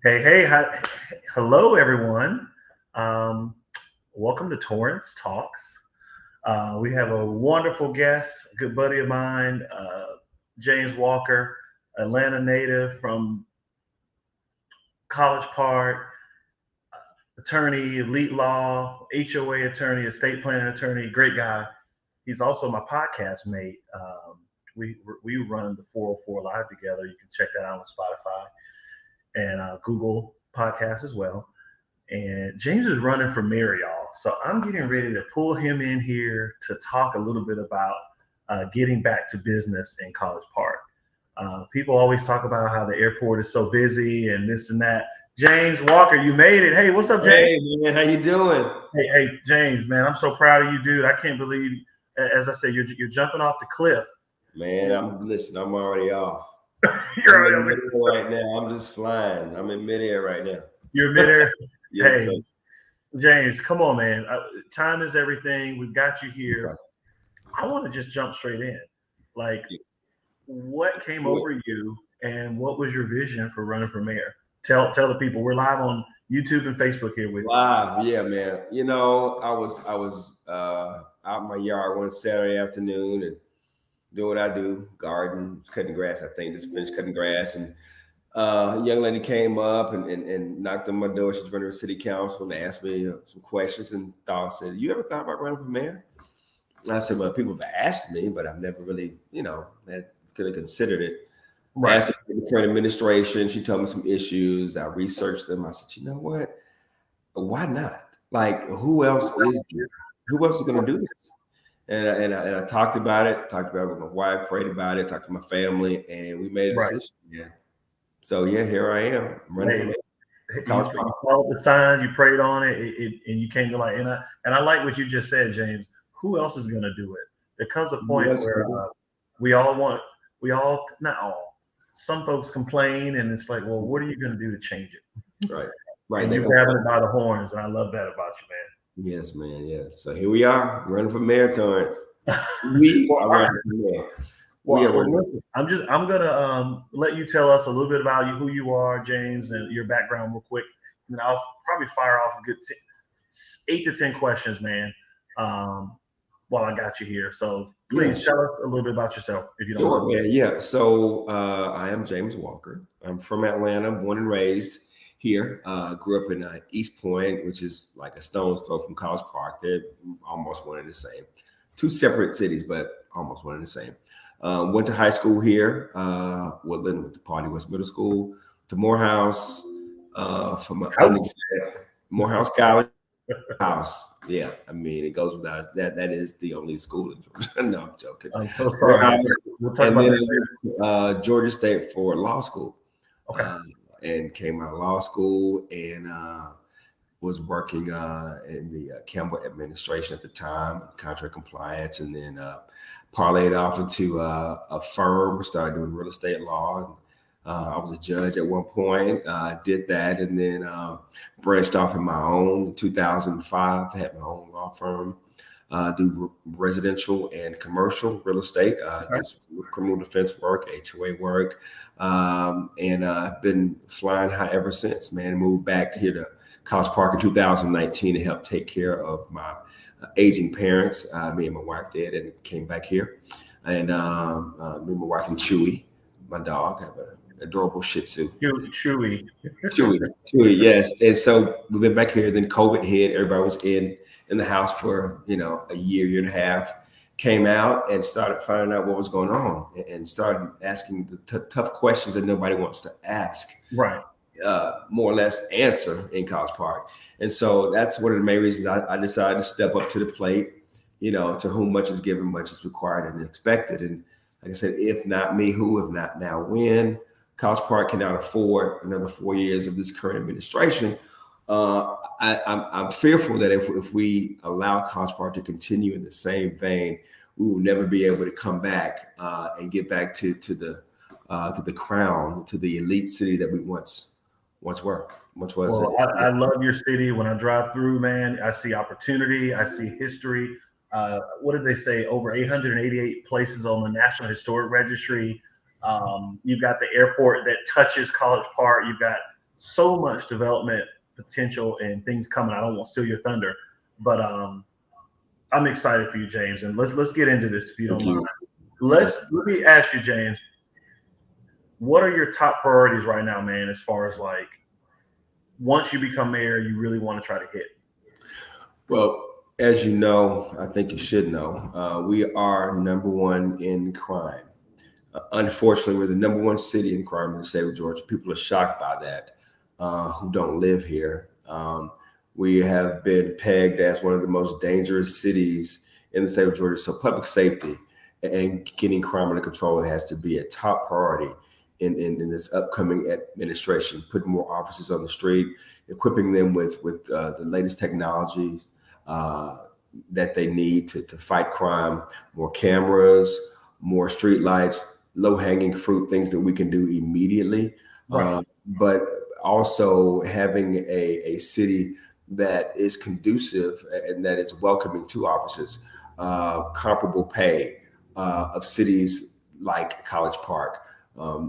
Hello everyone. Um, Welcome to Torrance Talks. We have a wonderful guest, a good buddy of mine, James Walker, Atlanta native from College Park, attorney, elite law, HOA attorney, estate planning attorney, great guy. He's also my podcast mate. We run the 404 Live together. You can check that out on Spotify and Google Podcasts as well. And James is running for mayor, y'all. So I'm getting ready to pull him in here to talk a little bit about getting back to business in College Park. People always talk about how the airport is so busy and this and that. James Walker, you made it. Hey, what's up, James? Hey man, how you doing? Hey, James, man, I'm so proud of you, dude. I can't believe, as I said, you're jumping off the cliff. Man, I'm already off. You're I'm already in on the midair right now. I'm just flying. I'm in midair right now. You're midair. Yes, Hey, sir. James, come on, man. Time is everything. We've got you here. Right. I want to just jump straight in. Like, what came Do it. over you, and what was your vision for running for mayor? Tell the people. We're live on YouTube and Facebook here with you. Live, yeah, man. I was out in my yard one Saturday afternoon and doing what I do, garden, cutting grass. I think just finished cutting grass, and a young lady came up and knocked on my door. She's running for city council and asked me some questions and said, "You ever thought about running for mayor?" And I said, "Well, people have asked me, but I've never really, could have considered it." Right. Asked the current administration. She told me some issues. I researched them. I said, "You know what? Why not? Like, who else is going to do this?" And I talked about it. Talked about it with my wife. Prayed about it. Talked to my family, and we made a Right. decision. Yeah. So yeah, here I am. I'm running for Hey, mayor. you College Park. followed the signs, you prayed on it, and you came to light. And I like what you just said, James. Who else is going to do it? There comes a Who point else is where gonna do we all, not all, some folks complain, and it's like, well, what are you going to do to change it? it? Right. Right. And They you're come. grabbing it by the horns, and I love that about Yes, man. Yes. So here we are, running for mayor, Torrance. you, man. We Well, are all right. running for mayor. We are Well, running. listen, I'm gonna let you tell us a little bit about you, who you are, James, and your background real quick, and then I'll probably fire off a good 8 to 10 questions, man, while I got you here. So please Yes. tell us a little bit about yourself, if you don't Sure, mind. man. Yeah. So I am James Walker. I'm from Atlanta, born and raised here. Grew up in East Point, which is like a stone's throw from College Park. They're almost one and the same. Two separate cities, but almost one and the same. Went to high school here, Woodland, went to Party West Middle School, to Morehouse, from my Ouch. undergrad, Morehouse College. House. Yeah, I mean, it goes without that. That is the only school in Georgia. No, I'm joking. I'm so sorry. Morehouse, We'll talk and about then that later. Georgia State for law school, Okay. uh, and came out of law school and was working in the Campbell administration at the time, contract compliance, and then parlayed off into a firm, started doing real estate law. I was a judge at one point, did that, and then branched off in my own. In 2005, I had my own law firm, do residential and commercial real estate, Okay. do some criminal defense work, HOA work, and I've been flying high ever since, man. Moved back here to College Park in 2019 to help take care of my aging parents. Me and my wife did, and came back here. And me and my wife and Chewy, my dog, have an adorable Shih Tzu. Chewy. Chewy, yes. And so we've been back here. Then COVID hit. Everybody was in the house for a year and a half. Came out and started finding out what was going on, and started asking the tough questions that nobody wants to ask. Right. More or less answer in College Park. And so that's one of the main reasons I decided to step up to the plate. To whom much is given, much is required and expected. And like I said, if not me, who? If not now, when? College Park cannot afford another 4 years of this current administration. I'm fearful that if we allow College Park to continue in the same vein, we will never be able to come back and get back to the crown, to the elite city that we once were. Once was. Well, I love your city. When I drive through, man, I see opportunity. I see history. What did they say? Over 888 places on the National Historic Registry. You've got the airport that touches College Park. You've got so much development potential and things coming. I don't want to steal your thunder, but I'm excited for you, James. And let's get into this if you Thank don't mind. you. Yes. Let me ask you, James, what are your top priorities right now, man? As far as like once you become mayor, you really want to try to hit. Well, as you know, I think you should know, we are number one in crime. Unfortunately, we're the number one city in crime in the state of Georgia. People are shocked by that who don't live here. We have been pegged as one of the most dangerous cities in the state of Georgia. So public safety and getting crime under control has to be a top priority in this upcoming administration, putting more officers on the street, equipping them with the latest technologies that they need to fight crime, more cameras, more street lights, low-hanging fruit, things that we can do immediately. Right. But also having a city that is conducive and that is welcoming to officers, comparable pay of cities like College Park,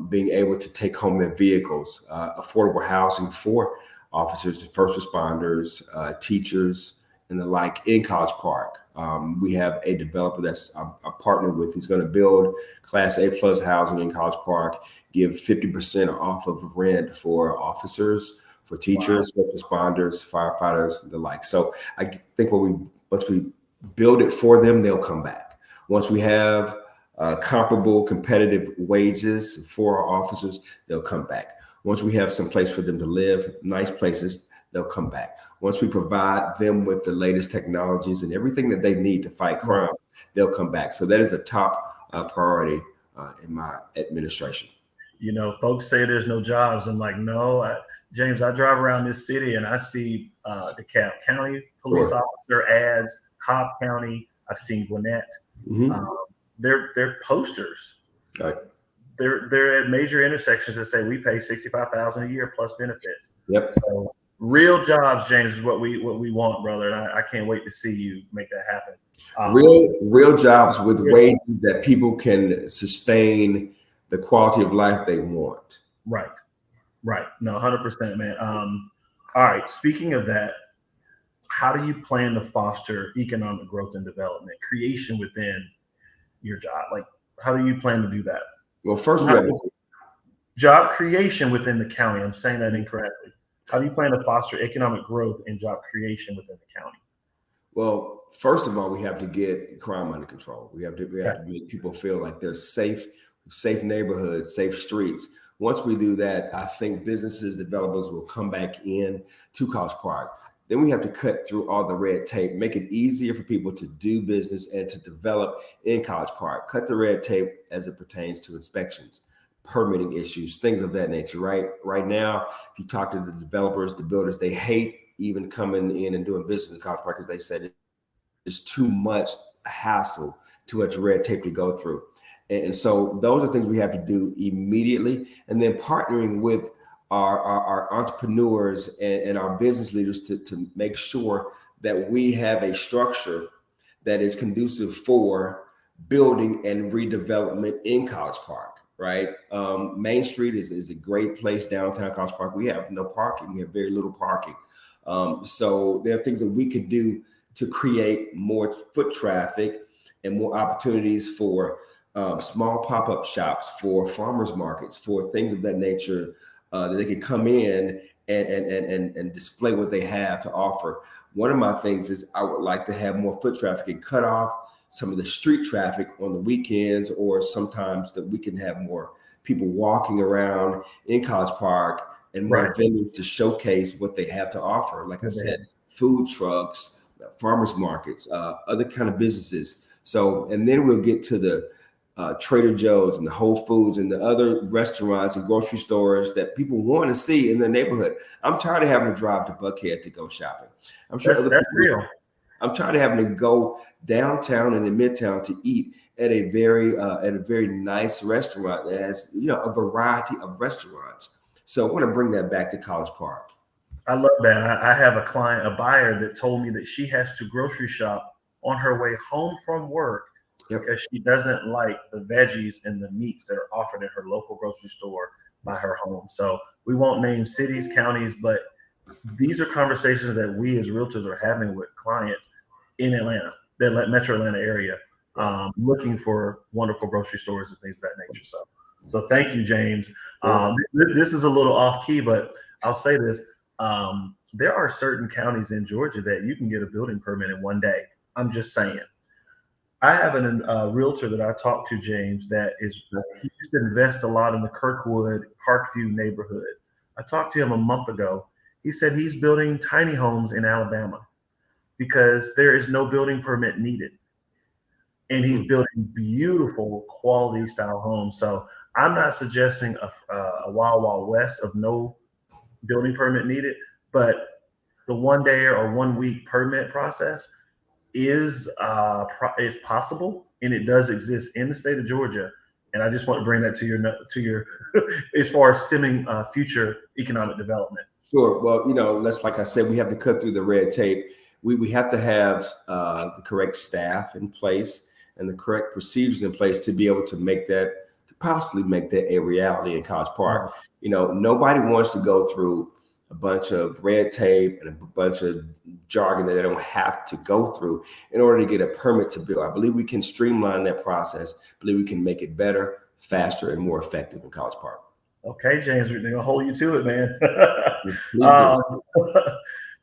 being able to take home their vehicles, affordable housing for officers, first responders, teachers, and the like in College Park. We have a developer that's I'm partnered with. He's going to build Class A plus housing in College Park, give 50% off of rent for officers, for teachers, Wow. first responders, firefighters, and the like. So I think once we build it for them, they'll come back. Once we have comparable competitive wages for our officers, they'll come back. Once we have some place for them to live, nice places, they'll come back. Once we provide them with the latest technologies and everything that they need to fight crime, they'll come back. So that is a top priority in my administration. You know, folks say there's no jobs. I'm like, no, James, I drive around this city and I see DeKalb County police Sure. officer ads, Cobb County. I've seen Gwinnett. Mm-hmm. Um, they're posters. Right. They're at major intersections that say we pay 65,000 a year plus benefits. Yep. So real jobs, James, is what we want, brother. And I can't wait to see you make that happen. Real jobs with Yeah. wages that people can sustain the quality of life they want. Right. Right. No, 100%, man. All right. Speaking of that, how do you plan to foster economic growth and development, creation within your job? Like, how do you plan to do that? Well, first we Not have job creation within the county. I'm saying that incorrectly. How do you plan to foster economic growth and job creation within the county? Well, first of all, we have to get crime under control. We have to Okay. make people feel like they're safe neighborhoods, safe streets. Once we do that, I think businesses, developers will come back in to College Park. Then we have to cut through all the red tape, make it easier for people to do business and to develop in College Park. Cut the red tape as it pertains to inspections, permitting issues, things of that nature. Right now, if you talk to the developers, the builders, they hate even coming in and doing business in College Park because they said it's too much hassle, too much red tape to go through. And so those are things we have to do immediately. And then partnering with our entrepreneurs and our business leaders to make sure that we have a structure that is conducive for building and redevelopment in College Park, right? Main Street is a great place downtown College Park. We have no parking. We have very little parking. So there are things that we could do to create more foot traffic and more opportunities for small pop-up shops, for farmers markets, for things of that nature that they can come in and display what they have to offer. One of my things is I would like to have more foot traffic and cut off some of the street traffic on the weekends, or sometimes that we can have more people walking around in College Park and more venues to showcase what they have to offer. Like I said, food trucks, farmers markets, other kind of businesses. So, and then we'll get to the Trader Joe's and the Whole Foods and the other restaurants and grocery stores that people want to see in their neighborhood. I'm tired of having to drive to Buckhead to go shopping. I'm sure that's real. I'm tired of having to go downtown and in Midtown to eat at a very nice restaurant that has a variety of restaurants. So I want to bring that back to College Park. I love that. I have a client, a buyer, that told me that she has to grocery shop on her way home from work because she doesn't like the veggies and the meats that are offered at her local grocery store by her home. So we won't name cities, counties, but these are conversations that we as realtors are having with clients in Atlanta, the Metro Atlanta area, Right. looking for wonderful grocery stores and things of that nature. So thank you, James. Sure. This is a little off key, but I'll say this: there are certain counties in Georgia that you can get a building permit in one day. I'm just saying. I have a realtor that I talked to, James, that is he used to invest a lot in the Kirkwood Parkview neighborhood. I talked to him a month ago. He said he's building tiny homes in Alabama because there is no building permit needed, and he's building beautiful quality style homes. So I'm not suggesting a wild wild west of no building permit needed, but the 1 day or 1 week permit process is possible, and it does exist in the state of Georgia. And I just want to bring that to your as far as stemming future economic development. Sure. Well, let's, like I said, we have to cut through the red tape. We have to have the correct staff in place and the correct procedures in place to be able to possibly make that a reality in College Park. Nobody wants to go through a bunch of red tape and a bunch of jargon that they don't have to go through in order to get a permit to build. I believe we can streamline that process. I believe we can make it better, faster, and more effective in College Park. Okay, James, we're gonna hold you to it, man. Please do.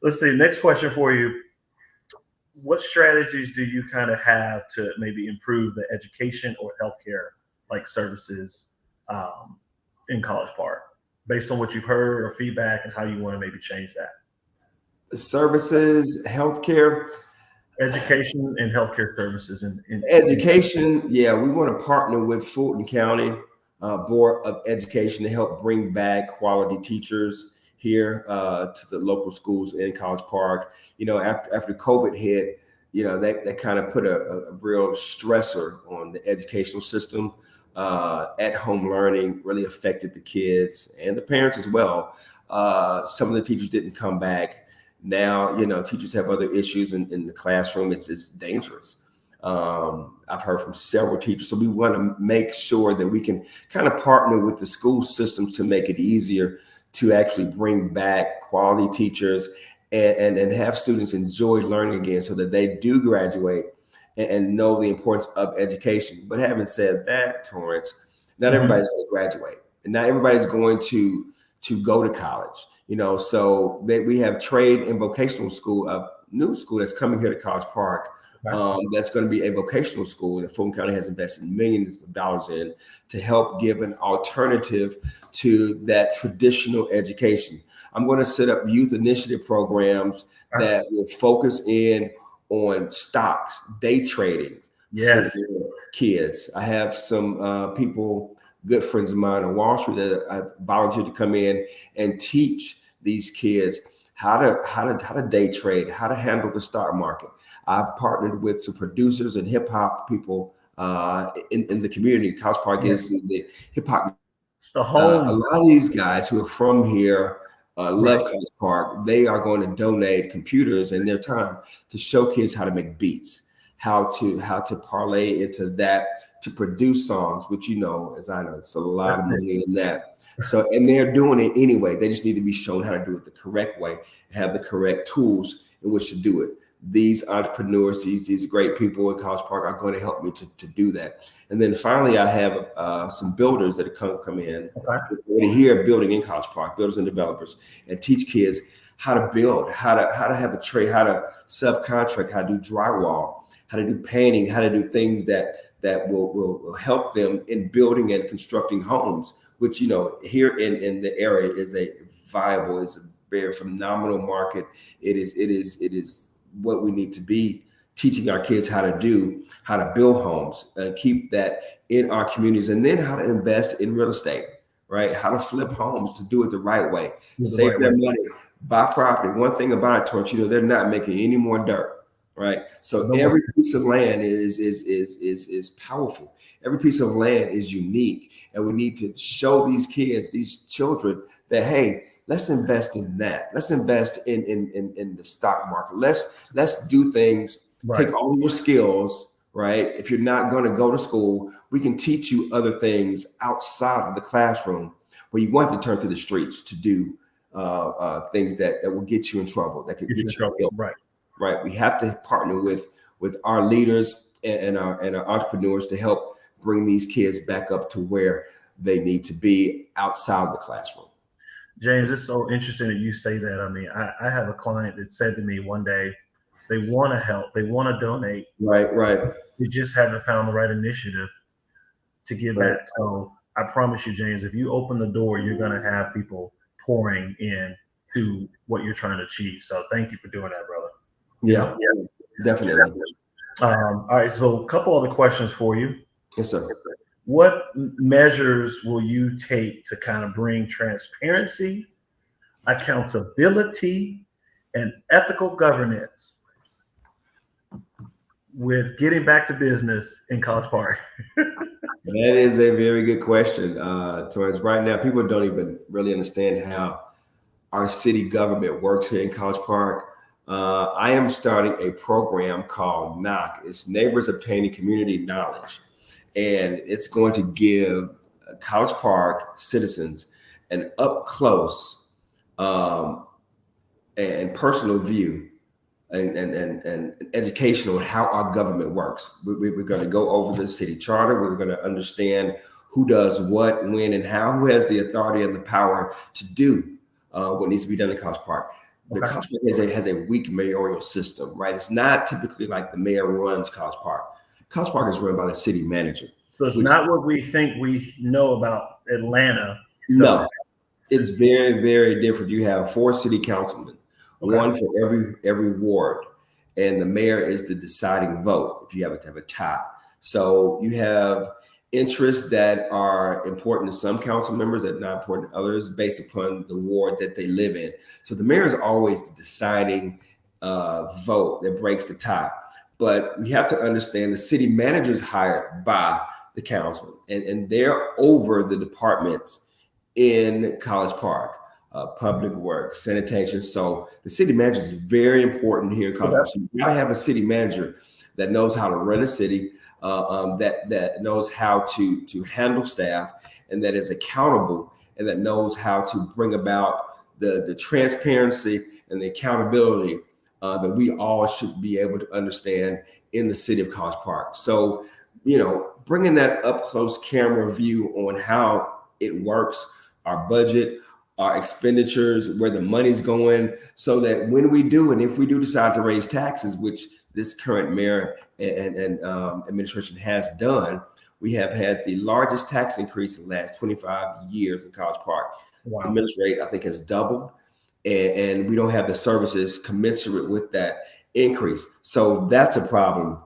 Let's see. Next question for you. What strategies do you kind of have to maybe improve the education or healthcare like services in College Park, based on what you've heard or feedback, and how you want to maybe change that? Services, healthcare, Education and healthcare services in education. Yeah, we want to partner with Fulton County Board of Education to help bring back quality teachers here to the local schools in College Park. After COVID hit, that kind of put a real stressor on the educational system. At home learning really affected the kids and the parents as well. Some of the teachers didn't come back. Now, teachers have other issues in the classroom. It's dangerous. I've heard from several teachers. So we want to make sure that we can kind of partner with the school systems to make it easier to actually bring back quality teachers and have students enjoy learning again so that they do graduate and know the importance of education. But having said that, Torrance, not everybody's going to graduate, and not everybody's going to go to college. So we have trade and vocational school, a new school that's coming here to College Park. That's going to be a vocational school that Fulton County has invested millions of dollars in to help give an alternative to that traditional education. I'm going to set up youth initiative programs that will focus in on stocks, day trading for kids. I have some people, good friends of mine on Wall Street, that I volunteered to come in and teach these kids how to day trade, how to handle the stock market. I've partnered with some producers and hip hop people in the community. College Park is the hip hop. It's the home. A lot of these guys who are from here love College Park. They are going to donate computers and their time to show kids how to make beats, how to parlay into that, to produce songs, which as I know, it's a lot of money in that. So, and they're doing it anyway. They just need to be shown how to do it the correct way and have the correct tools in which to do it. These entrepreneurs, these great people in College Park are going to help me to do that. And then finally, I have some builders that come in here building in College Park, builders and developers, and teach kids how to build, how to have a trade, how to subcontract, how to do drywall, how to do painting, how to do things that will help them in building and constructing homes, which here in the area is a very phenomenal market. It is what we need to be teaching our kids how to build homes and keep that in our communities, and then how to invest in real estate, right? How to flip homes, to do it the right way, save their money, buy property. One thing about it, Torch, they're not making any more dirt, right? So every piece of land is powerful. Every piece of land is unique, and we need to show these kids, these children, that hey, let's invest in that. Let's invest in the stock market. Let's do things. Take all your skills, right? If you're not going to go to school, we can teach you other things outside of the classroom where you want to turn to the streets to do things that will get you in trouble, that could get you killed. Right. Right. We have to partner with our leaders and our entrepreneurs to help bring these kids back up to where they need to be outside the classroom. James, it's so interesting that you say that. I mean, I have a client that said to me one day, they want to help, they want to donate. Right. They just haven't found the right initiative to give Right. back. So I promise you, James, if you open the door, you're going to have people pouring in to what you're trying to achieve. So thank you for doing that, brother. Yeah, definitely. All right. So a couple other questions for you. Yes, sir. What measures will you take to kind of bring transparency, accountability, and ethical governance with getting back to business in College Park? That is a very good question. Towards right now, people don't even really understand how our city government works here in College Park. I am starting a program called NOC. It's Neighbors Obtaining Community Knowledge. And it's going to give College Park citizens an up close and personal view and educational on how our government works. We're going to go over the city charter. We're going to understand who does what, when, and how, who has the authority and the power to do what needs to be done in College Park. The College Park has a weak mayoral system, right? It's not typically like the mayor runs College Park. College Park is run by the city manager. So it's not what we think we know about Atlanta. No, it's very, very different. You have 4 city councilmen, one for every ward, and the mayor is the deciding vote if you have to have a tie. So you have interests that are important to some council members that are not important to others based upon the ward that they live in. So the mayor is always the deciding vote that breaks the tie. But we have to understand the city manager is hired by the council, and they're over the departments in College Park, public works, sanitation. So the city manager is very important here in College Park. So you gotta have a city manager that knows how to run a city, that knows how to handle staff, and that is accountable, and that knows how to bring about the transparency and the accountability that we all should be able to understand in the city of College Park. So, bringing that up close camera view on how it works, our budget, our expenditures, where the money's going, so that when we do, and if we do decide to raise taxes, which this current mayor and administration has done, we have had the largest tax increase in the last 25 years in College Park. Wow. The millage rate, I think, has doubled. And we don't have the services commensurate with that increase. So that's a problem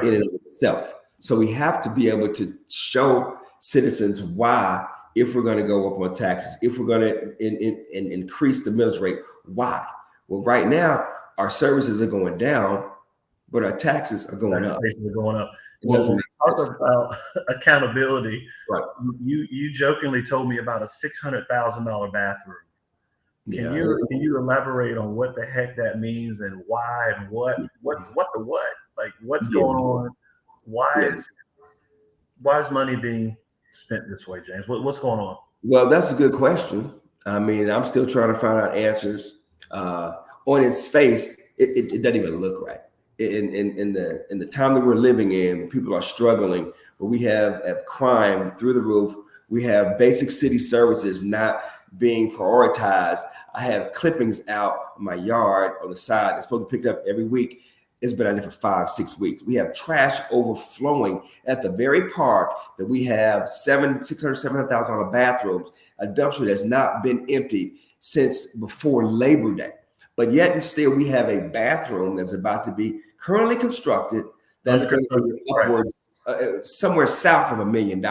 in and of itself. So we have to be able to show citizens why, if we're going to go up on taxes, if we're going to increase the millage rate, why? Well, right now, our services are going down, but our taxes are going up. Well, when we talk about accountability, you jokingly told me about a $600,000 bathroom. Can you elaborate on what the heck that means and why and what like what's going on? Why is money being spent this way, James? What's going on? Well, that's a good question. I mean, I'm still trying to find out answers. On its face, it doesn't even look right. In the time that we're living in, people are struggling. But we have crime through the roof. We have basic city services not being prioritized. I have clippings out in my yard on the side that's supposed to be picked up every week. It's been out there for 5-6 weeks. We have trash overflowing at the very park that we have $700,000 bathrooms, a dumpster that's not been emptied since before Labor Day. But yet and still, we have a bathroom that's about to be currently constructed that's going to be upwards somewhere south of $1 million.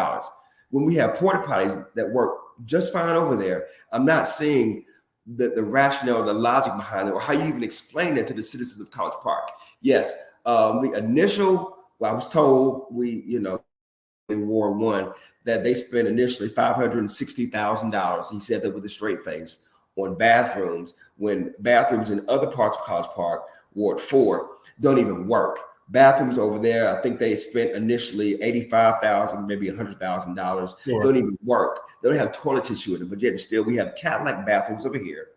When we have porta potties that work just fine over there, I'm not seeing the rationale, the logic behind it, or how you even explain that to the citizens of College Park. Yes, the initial, I was told in Ward 1 that they spent initially $560,000. He said that with a straight face on bathrooms, when bathrooms in other parts of College Park, Ward 4, don't even work. bathrooms over there. I think they spent initially $85,000, maybe $100,000. Sure. Don't even work. They don't have toilet tissue in them, but yet still we have Cadillac bathrooms over here,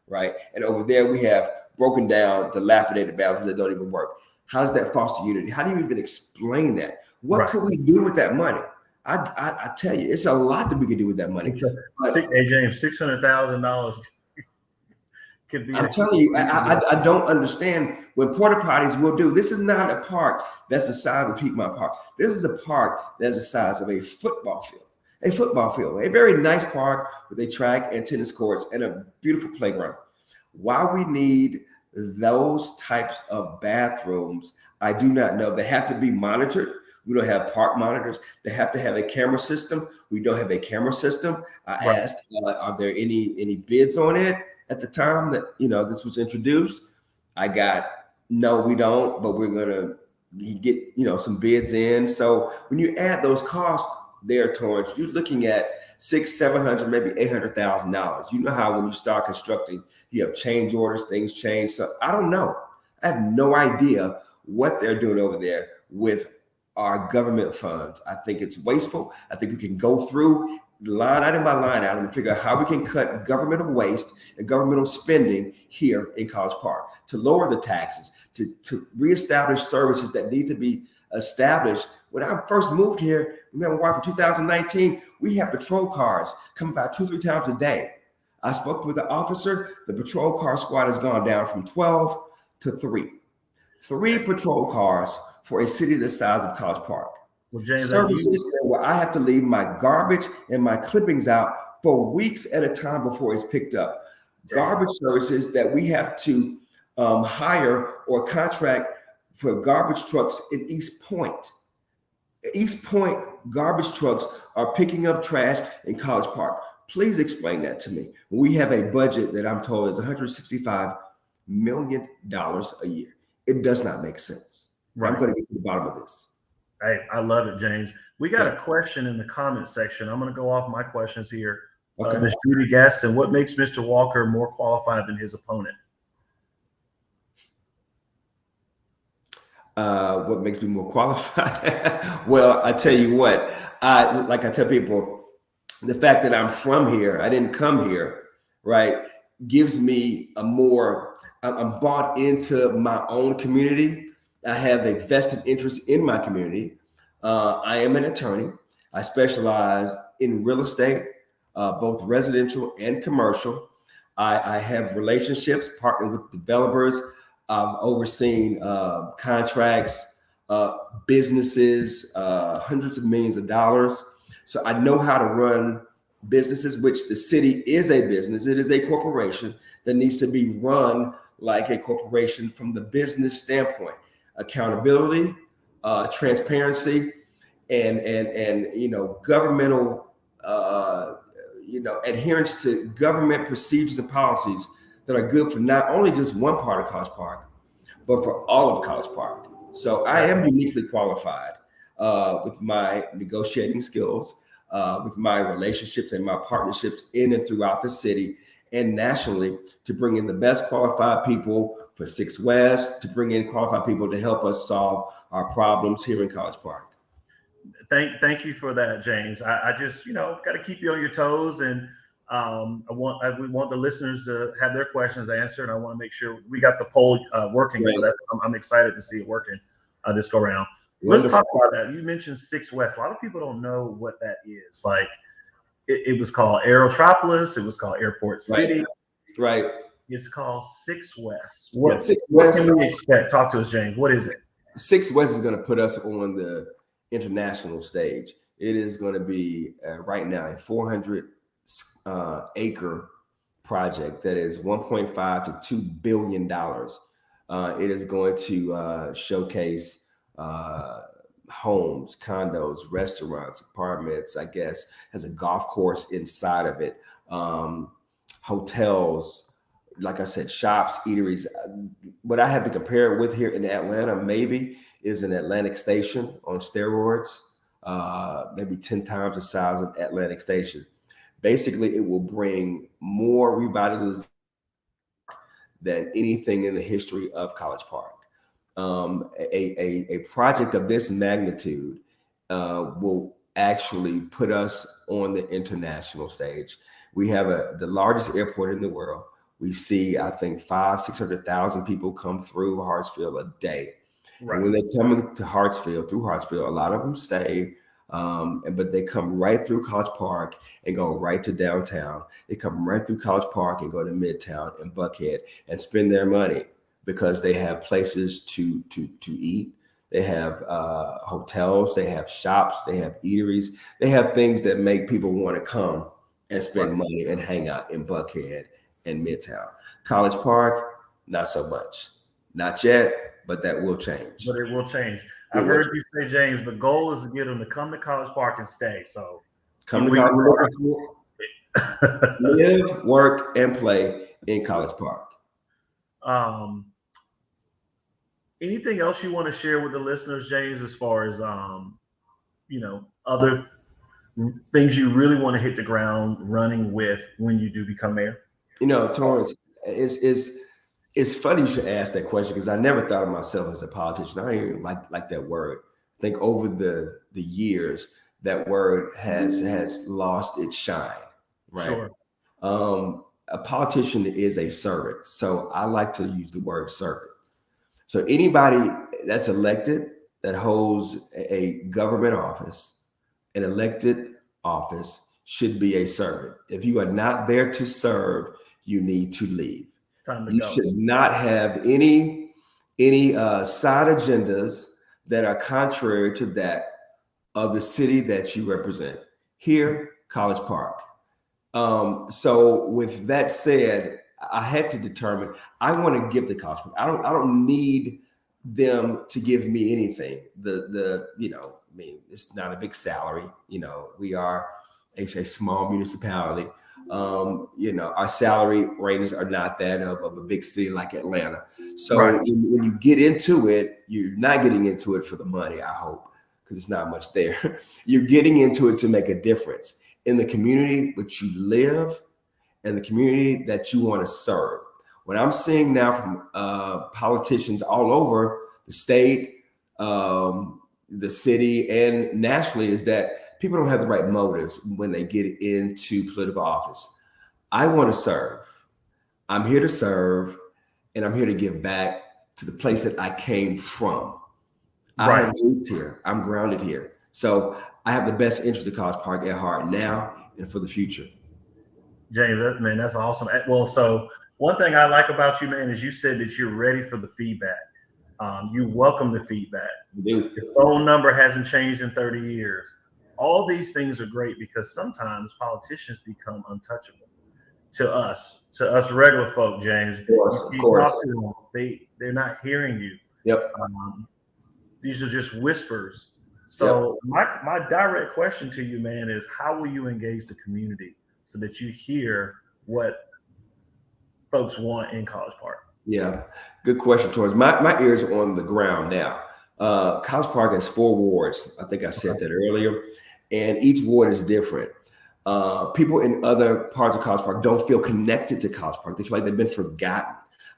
right? And over there we have broken down, dilapidated bathrooms that don't even work. How does that foster unity? How do you even explain that? What Right. could we do with that money? I tell you, it's a lot that we could do with that money. Hey James, $600,000 could be. I'm telling you, I don't understand when porta potties will do. This is not a park that's the size of Piedmont Park. This is a park that's the size of a football field. A football field, a very nice park with a track and tennis courts and a beautiful playground. Why we need those types of bathrooms, I do not know. They have to be monitored. We don't have park monitors. They have to have a camera system. We don't have a camera system. I asked, are there any bids on it at the time that this was introduced? I got, no, we don't, but we're gonna get some bids in. So when you add those costs there, Torrance, you're looking at $600,000, $700,000, maybe $800,000. You know how when you start constructing, you have change orders, things change. So I don't know. I have no idea what they're doing over there with our government funds. I think it's wasteful. I think we can go through line item by line item and figure out how we can cut governmental waste and governmental spending here in College Park to lower the taxes, to reestablish services that need to be established. When I first moved here, remember why in 2019, we have patrol cars coming by 2-3 times a day. I spoke with the officer. The patrol car squad has gone down from 12 to 3. 3 patrol cars for a city the size of College Park. Well, James, services where I have to leave my garbage and my clippings out for weeks at a time before it's picked up. Garbage services that we have to hire or contract for garbage trucks in East Point. East Point garbage trucks are picking up trash in College Park. Please explain that to me. We have a budget that I'm told is $165 million a year. It does not make sense. Right. I'm going to get to the bottom of this. Hey, I love it, James. We got a question in the comment section. I'm going to go off my questions here. Okay. The shooty guest, and what makes Mr. Walker more qualified than his opponent? What makes me more qualified? Well, I tell you what, like I tell people, the fact that I'm from here, I didn't come here, right, gives me I'm bought into my own community. I have a vested interest in my community. I am an attorney. I specialize in real estate, both residential and commercial. I have relationships, partnered with developers, overseeing contracts, businesses, hundreds of millions of dollars. So I know how to run businesses, which the city is a business. It is a corporation that needs to be run like a corporation from the business standpoint. Accountability, transparency, and governmental adherence to government procedures and policies that are good for not only just one part of College Park, but for all of College Park. So I am uniquely qualified with my negotiating skills, with my relationships and my partnerships in and throughout the city and nationally to bring in the best qualified people for 6 West, to bring in qualified people to help us solve our problems here in College Park. Thank you for that, James. I just, got to keep you on your toes, and we want the listeners to have their questions answered. I want to make sure we got the poll working, Right. So I'm excited to see it working this go round. Wonderful. Let's talk about that. You mentioned 6 West. A lot of people don't know what that is. Like, it was called Aerotropolis. It was called Airport City. Right. It's called 6 West. 6 What West. can we expect? Talk to us, James. What is it? 6 West is going to put us on the international stage. It is going to be right now a 400 acre project that is 1.5 to $2 billion. It is going to showcase homes, condos, restaurants, apartments, I guess, has a golf course inside of it, hotels, like I said, shops, eateries. What I have to compare it with here in Atlanta maybe is an Atlantic Station on steroids, maybe 10 times the size of Atlantic Station. Basically, it will bring more revitalization than anything in the history of College Park. a project of this magnitude will actually put us on the international stage. We have the largest airport in the world. We see, I think, 600,000 people come through Hartsfield a day. Right. And when they come to Hartsfield, through Hartsfield, a lot of them stay, but they come right through College Park and go right to downtown. They come right through College Park and go to Midtown and Buckhead and spend their money because they have places to eat. They have hotels, they have shops, they have eateries, they have things that make people want to come and spend money and hang out in Buckhead and Midtown. College Park, not so much. Not yet, but that will change. But it will change. I've heard you say, James, the goal is to get them to come to College Park and stay. So come to College Park, live, work, and play in College Park. Anything else you want to share with the listeners, James, as far as other things you really want to hit the ground running with when you do become mayor? Torrance, it's funny you should ask that question because I never thought of myself as a politician. I don't even like that word. I think over the years that word has lost its shine, right? Sure. A politician is a servant, so I like to use the word servant. So anybody that's elected that holds a government office, an elected office, should be a servant. If you are not there to serve, you need to leave. You should not have any side agendas that are contrary to that of the city that you represent. Here, College Park. So with that said, I had to determine I want to give the College Park. I don't need them to give me anything. It's not a big salary. We are a small municipality. Our salary ranges are not that of a big city like Atlanta. So when you get into it, you're not getting into it for the money, I hope, because it's not much there. You're getting into it to make a difference in the community which you live and the community that you want to serve. What I'm seeing now from politicians all over the state, the city, and nationally is that people don't have the right motives when they get into political office. I want to serve. I'm here to serve, and I'm here to give back to the place that I came from. I have roots here. I'm grounded here. So I have the best interest of College Park at heart now and for the future. James, that's awesome. Well, so one thing I like about you, man, is you said that you're ready for the feedback. You welcome the feedback. Your phone number hasn't changed in 30 years. All these things are great because sometimes politicians become untouchable to us regular folk, James. Of course. They're not hearing you. Yep. These are just whispers. So my direct question to you, man, is how will you engage the community so that you hear what folks want in College Park? Yeah, good question, Torrance. My ears are on the ground now. College Park has 4 wards. I think I said that earlier. And each ward is different. People in other parts of College Park don't feel connected to College Park. They feel like they've been forgotten.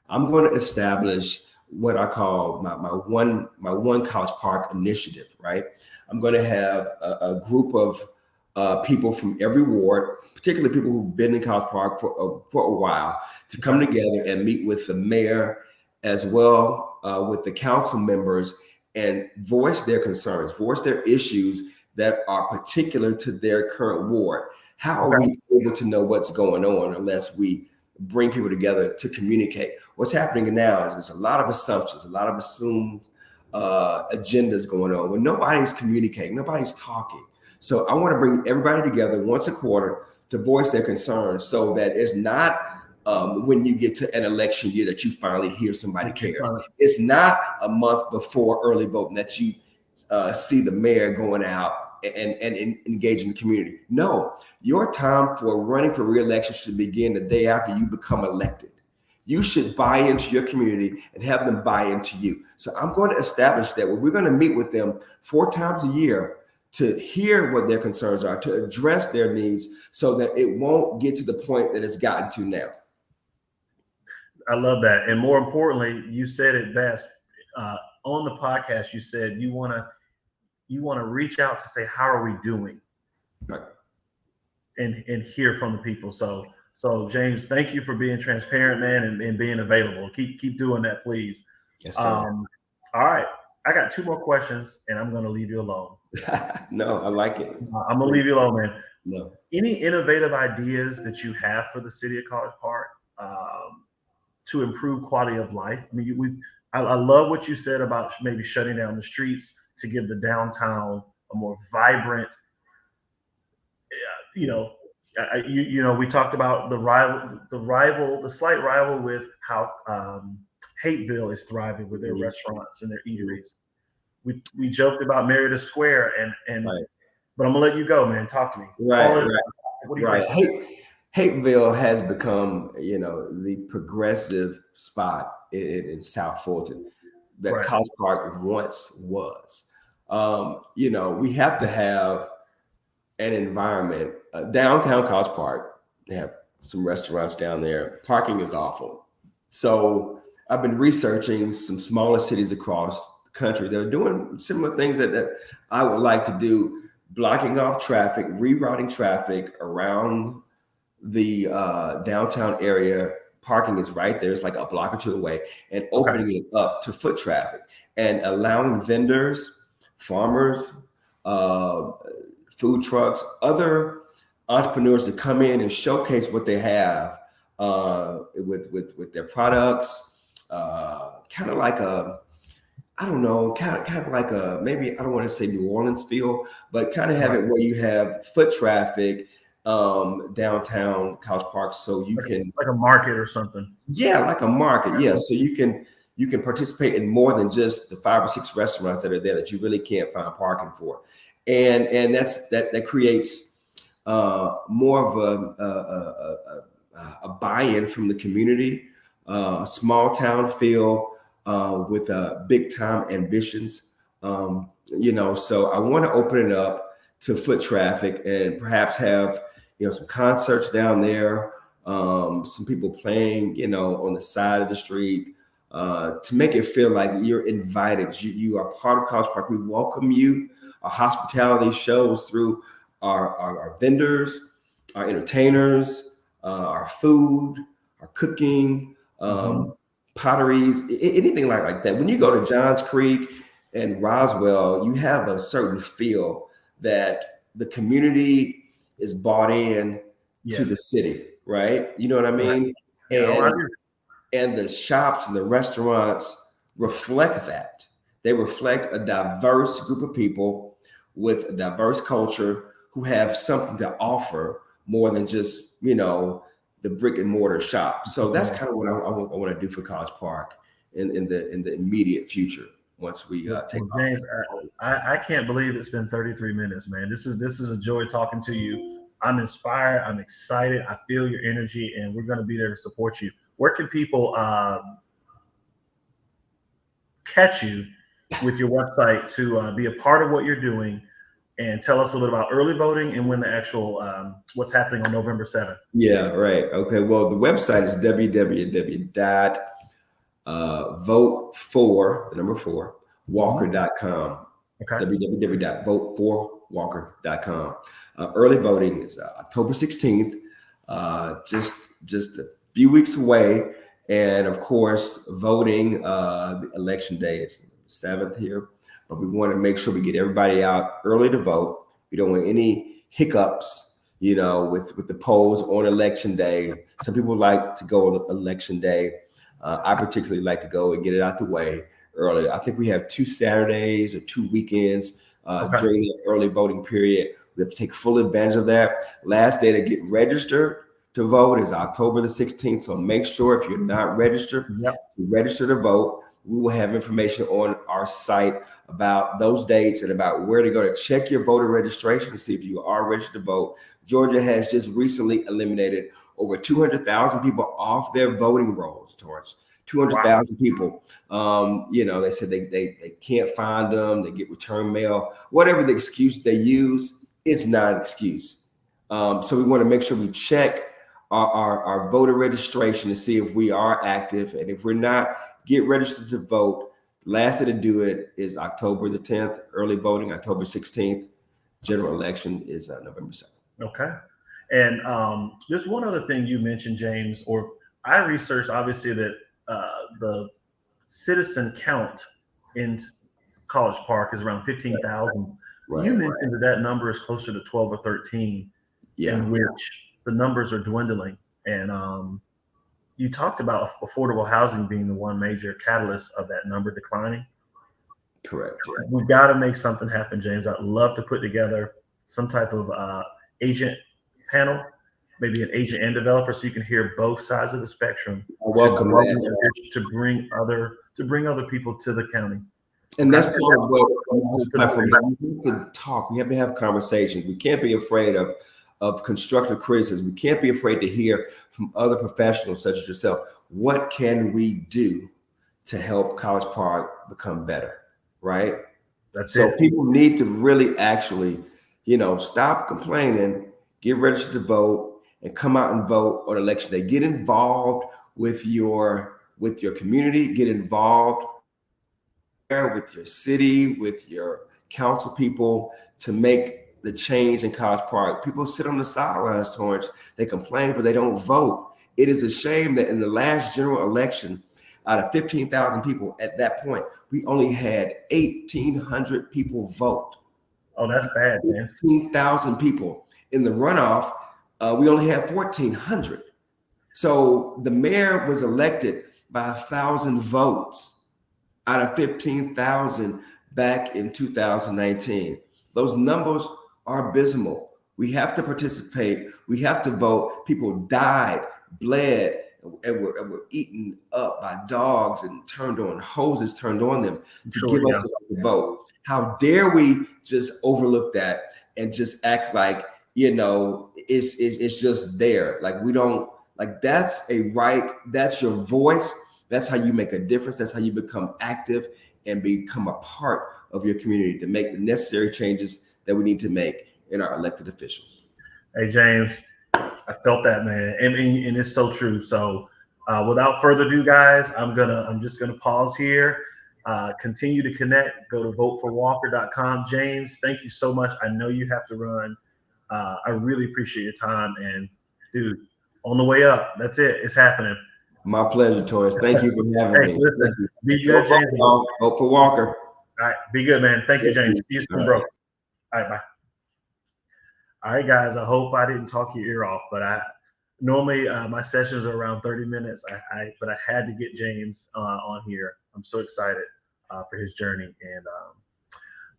I'm going to establish what I call my one College Park initiative, right? I'm going to have a group of people from every ward, particularly people who've been in College Park for a while, to come together and meet with the mayor as well with the council members and voice their concerns, voice their issues that are particular to their current ward. How are we able to know what's going on unless we bring people together to communicate? What's happening now is there's a lot of assumptions, a lot of assumed agendas going on when nobody's communicating, nobody's talking. So I want to bring everybody together once a quarter to voice their concerns so that it's not when you get to an election year that you finally hear somebody cares. It's not a month before early voting that you see the mayor going out and engaging the community. No, your time for running for re-election should begin the day after you become elected. You should buy into your community and have them buy into you. So I'm going to establish that we're going to meet with them 4 times a year to hear what their concerns are, to address their needs so that it won't get to the point that it's gotten to now. I love that. And more importantly, you said it best. on the podcast, you said you want to reach out to say how are we doing, Right. and hear from the people. So James, thank you for being transparent, man, and being available. Keep doing that, please. Yes, sir. All right, I got two more questions, and I'm going to leave you alone. No, I like it. I'm going to leave you alone, man. No. Any innovative ideas that you have for the city of College Park to improve quality of life? I mean, I love what you said about maybe shutting down the streets to give the downtown a more vibrant, you know, we talked about the slight rival with how Hateville is thriving with their restaurants and their eateries. We joked about Merida Square, and Right. but I'm gonna let you go, man. Talk to me. Right. What do you Right. think? Hateville has become, the progressive spot in South Fulton that Right. College Park once was. We have to have an environment. Downtown College Park, they have some restaurants down there. Parking is awful. So I've been researching some smaller cities across the country that are doing similar things that I would like to do, blocking off traffic, rerouting traffic around the downtown area. Parking is right there. It's like a block or two away, and opening it up to foot traffic and allowing vendors, farmers, food trucks, other entrepreneurs to come in and showcase what they have with their products. Kind of like maybe I don't want to say New Orleans feel, but kind of have it where you have foot traffic downtown College Park, so you can like a market or something. Yeah, like a market. Yeah, so you can participate in more than just the 5 or 6 restaurants that are there that you really can't find parking for, and that creates more of a buy-in from the community, a small town feel with big time ambitions. So I want to open it up to foot traffic and perhaps have some concerts down there, some people playing on the side of the street, to make it feel like you're invited. You are part of College Park. We welcome you. Our hospitality shows through our vendors, our entertainers, our food, our cooking, potteries, anything like that. When you go to Johns Creek and Roswell, you have a certain feel that the community is bought in to the city, right? You know what I mean? Right. And the shops and the restaurants reflect that. They reflect a diverse group of people with a diverse culture who have something to offer more than just, the brick and mortar shop. So that's kind of what I want to do for College Park in the immediate future. Once we take James, I can't believe it's been 33 minutes, man. This is a joy talking to you. I'm inspired. I'm excited. I feel your energy, and we're going to be there to support you. Where can people catch you with your website to be a part of what you're doing? And tell us a little bit about early voting and when the actual what's happening on November 7th. Yeah, right. Okay. Well, the website is www.vote4walker.com. Okay. www.vote4walker.com. Early voting is October 16th, just a few weeks away. And of course, voting, the election day is 7th here. But we want to make sure we get everybody out early to vote. We don't want any hiccups, with the polls on election day. Some people like to go on election day. I particularly like to go and get it out the way early. I think we have 2 Saturdays or 2 weekends during the early voting period. We have to take full advantage of that. Last day to get registered to vote is October the 16th. So make sure if you're not registered, to register to vote. We will have information on our site about those dates and about where to go to check your voter registration to see if you are registered to vote. Georgia has just recently eliminated over 200,000 people off their voting rolls, Torrance. 200,000 people. They said they can't find them. They get return mail. Whatever the excuse they use, it's not an excuse. So we want to make sure we check our voter registration to see if we are active. And if we're not, get registered to vote Last day to do it is October the 10th, early voting, October 16th. General election is November 7th. Okay. And there's one other thing you mentioned, James, or I researched obviously that the citizen count in College Park is around 15,000. You Right. mentioned that that number is closer to 12 or 13, Yeah, in which the numbers are dwindling. And you talked about affordable housing being the one major catalyst of that number declining. correct. We've got to make something happen, James. I'd love to put together some type of agent panel, maybe an agent and developer, so you can hear both sides of the spectrum I to welcome grow that. to bring other people to the county. And Okay. that's part of what the whole To the platform city. is. We have to talk. We have to have conversations. We can't be afraid of constructive criticism. We can't be afraid to hear from other professionals such as yourself. What can we do to help College Park become better? Right. That's So it. people need to really actually, stop complaining, get registered to vote, and come out and vote on election day. Get involved with your community. Get involved with your city, with your council people to make the change in College Park. People sit on the sidelines, Torrance. They complain, but they don't vote. It is a shame that in the last general election, out of 15,000 people at that point, we only had 1,800 people vote. Oh, that's bad, man. 15,000 people. In the runoff, we only had 1,400. So the mayor was elected by 1,000 votes out of 15,000 back in 2019. Those numbers are abysmal. We have to participate. We have to vote. People died, bled, and were eaten up by dogs and hoses turned on them to Sure, give yeah. us the right to vote. How dare we just overlook that and just act like, it's just there. Like we don't, like that's a right, that's your voice. That's how you make a difference. That's how you become active and become a part of your community to make the necessary changes that we need to make in our elected officials. Hey, James, I felt that, man, and it's so true. So, without further ado, guys, I'm just gonna pause here. Continue to connect. Go to voteforwalker.com. James, thank you so much. I know you have to run. I really appreciate your time, and dude, on the way up. That's it. It's happening. My pleasure, Torrance. Thank you for having Hey, me. listen, Thank you. be good, James. All Vote for Walker. right, be good, man. Thank you, Thank James. you. See you All soon, bro. right. All right, bye. All right, guys. I hope I didn't talk your ear off, but I normally my sessions are around 30 minutes. But I had to get James on here. I'm so excited for his journey, and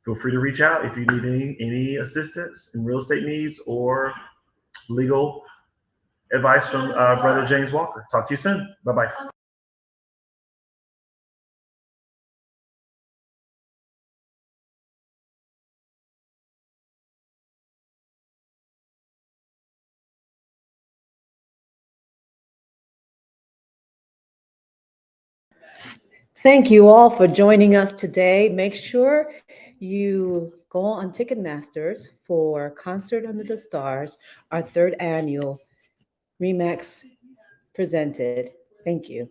feel free to reach out if you need any assistance in real estate needs or legal advice from Brother James Walker. Talk to you soon. Bye bye. Thank you all for joining us today. Make sure you go on Ticketmasters for Concert Under the Stars, our third annual Remax presented. Thank you.